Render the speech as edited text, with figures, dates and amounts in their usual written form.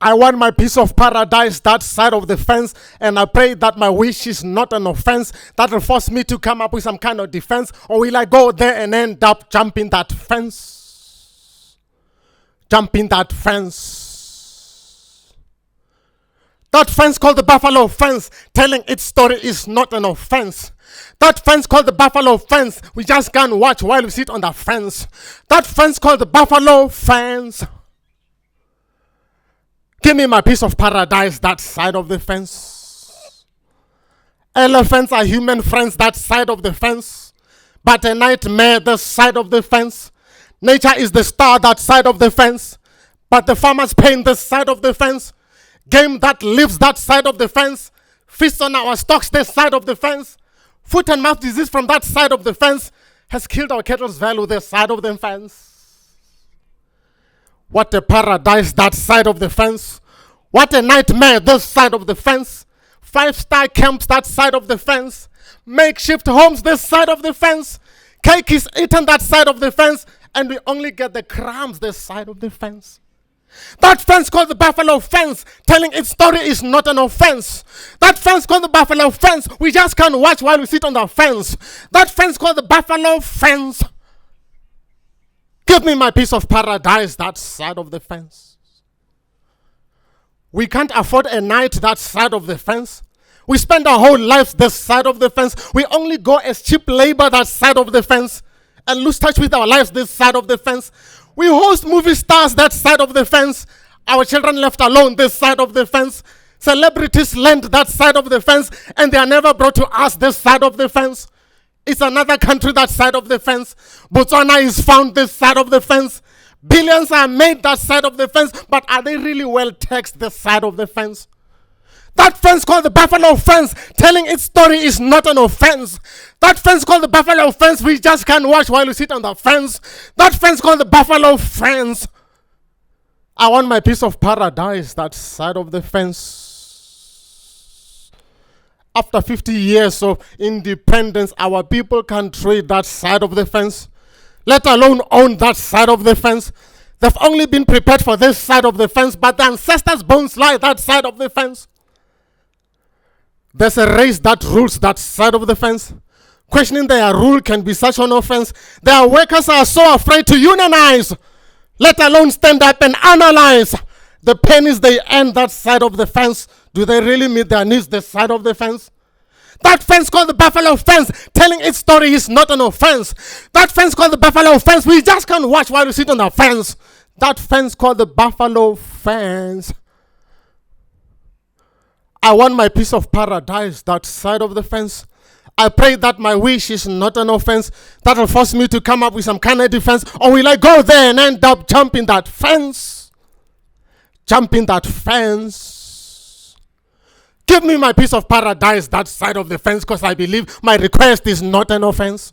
I want my piece of paradise, that side of the fence, and I pray that my wish is not an offense that will force me to come up with some kind of defense, or will I go there and end up jumping that fence? Jumping that fence. That fence called the buffalo fence, telling its story is not an offense. That fence called the buffalo fence, we just can't watch while we sit on the fence. That fence called the buffalo fence. Give me my piece of paradise, that side of the fence. Elephants are human friends, that side of the fence. But a nightmare, this side of the fence. Nature is the star, that side of the fence. But the farmers paint this side of the fence. Game that lives, that side of the fence. Feast on our stocks, this side of the fence. Foot and mouth disease from that side of the fence has killed our cattle's value, this side of the fence. What a paradise, that side of the fence. What a nightmare, this side of the fence. 5-star camps, that side of the fence. Makeshift homes, this side of the fence. Cake is eaten, that side of the fence. And we only get the crumbs, this side of the fence. That fence called the buffalo fence, telling its story is not an offense. That fence called the buffalo fence, we just can't watch while we sit on the fence. That fence called the buffalo fence. Give me my piece of paradise, that side of the fence. We can't afford a night, that side of the fence. We spend our whole lives this side of the fence. We only go as cheap labor, that side of the fence, and lose touch with our lives this side of the fence. We host movie stars, that side of the fence. Our children left alone this side of the fence. Celebrities land that side of the fence, and they are never brought to us this side of the fence. It's another country, that side of the fence. Botswana is found this side of the fence. Billions are made that side of the fence, but are they really well taxed this side of the fence? That fence called the buffalo fence, telling its story is not an offense. That fence called the buffalo fence, we just can't watch while we sit on the fence. That fence called the buffalo fence. I want my piece of paradise, that side of the fence. After 50 years of independence, our people can trade that side of the fence, let alone own that side of the fence. They've only been prepared for this side of the fence, but the ancestors' bones lie that side of the fence. There's a race that rules that side of the fence. Questioning their rule can be such an offense. Their workers are so afraid to unionize, let alone stand up and analyze the pennies they earn that side of the fence. Do they really meet their needs this side of the fence? That fence called the buffalo fence, telling its story is not an offense. That fence called the buffalo fence, we just can't watch while we sit on the fence. That fence called the buffalo fence. I want my piece of paradise, that side of the fence. I pray that my wish is not an offense that will force me to come up with some kind of defense, or will I go there and end up jumping that fence? Jumping that fence. Give me my piece of paradise, that side of the fence, because I believe my request is not an offense.